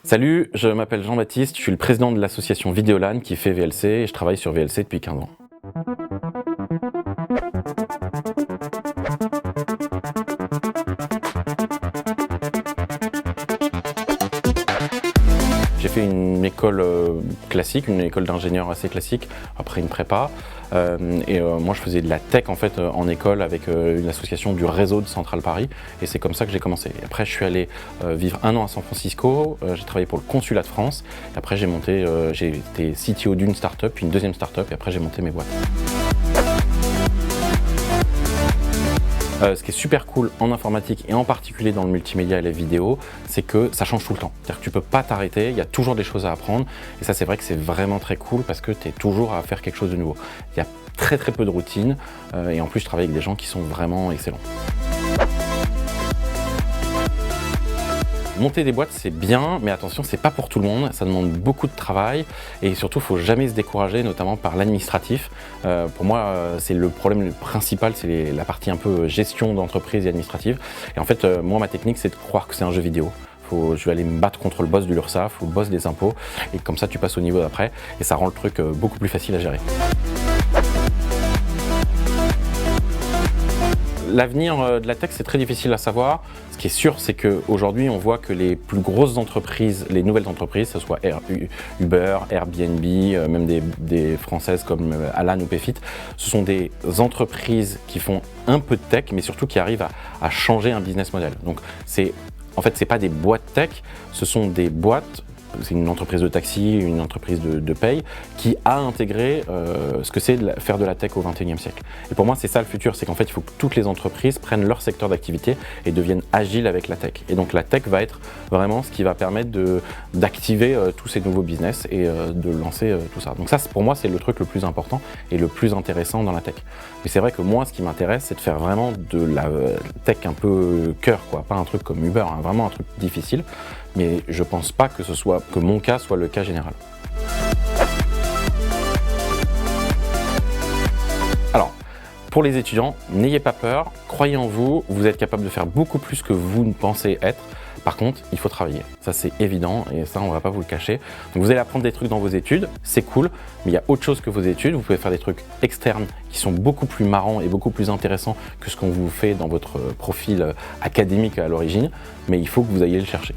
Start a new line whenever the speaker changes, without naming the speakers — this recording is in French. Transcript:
Salut, je m'appelle Jean-Baptiste, je suis le président de l'association Vidéolan qui fait VLC et je travaille sur VLC depuis 15 ans. J'ai fait une école classique, une école d'ingénieur assez classique, après une prépa. Moi je faisais de la tech en fait en école avec une association du réseau de Central Paris et c'est comme ça que j'ai commencé. Et après je suis allé vivre 1 an à San Francisco, j'ai travaillé pour le consulat de France et après j'ai été CTO d'une start-up, puis une deuxième start-up et après j'ai monté mes boîtes. Ce qui est super cool en informatique et en particulier dans le multimédia et la vidéo, c'est que ça change tout le temps. C'est-à-dire que tu peux pas t'arrêter, il y a toujours des choses à apprendre et ça c'est vrai que c'est vraiment très cool parce que tu es toujours à faire quelque chose de nouveau. Il y a très peu de routine et en plus je travaille avec des gens qui sont vraiment excellents. Monter des boîtes c'est bien, mais attention c'est pas pour tout le monde, ça demande beaucoup de travail et surtout il faut jamais se décourager, notamment par l'administratif. Pour moi c'est le problème principal, c'est la partie un peu gestion d'entreprise et administrative. Et en fait moi ma technique c'est de croire que c'est un jeu vidéo. Je vais aller me battre contre le boss de l'URSSAF ou le boss des impôts et comme ça tu passes au niveau d'après et ça rend le truc beaucoup plus facile à gérer. L'avenir de la tech, c'est très difficile à savoir. Ce qui est sûr, c'est qu'aujourd'hui, on voit que les plus grosses entreprises, les nouvelles entreprises, que ce soit Uber, Airbnb, même des françaises comme Alan ou Payfit, ce sont des entreprises qui font un peu de tech, mais surtout qui arrivent à changer un business model. Donc, en fait, c'est pas des boîtes tech, ce sont des boîtes. C'est une entreprise de taxi, une entreprise de paye qui a intégré ce que c'est faire de la tech au XXIe siècle. Et pour moi, c'est ça le futur, c'est qu'en fait, il faut que toutes les entreprises prennent leur secteur d'activité et deviennent agiles avec la tech. Et donc la tech va être vraiment ce qui va permettre d'activer tous ces nouveaux business et de lancer tout ça. Donc ça, pour moi, c'est le truc le plus important et le plus intéressant dans la tech. Et c'est vrai que moi, ce qui m'intéresse, c'est de faire vraiment de la tech un peu cœur, quoi. Pas un truc comme Uber, hein, vraiment un truc difficile. Mais je pense pas que mon cas soit le cas général. Alors, pour les étudiants, n'ayez pas peur, croyez en vous, vous êtes capable de faire beaucoup plus que vous ne pensez être. Par contre, il faut travailler, ça c'est évident et ça on va pas vous le cacher. Donc vous allez apprendre des trucs dans vos études, c'est cool, mais il y a autre chose que vos études, vous pouvez faire des trucs externes qui sont beaucoup plus marrants et beaucoup plus intéressants que ce qu'on vous fait dans votre profil académique à l'origine, mais il faut que vous ayez le chercher.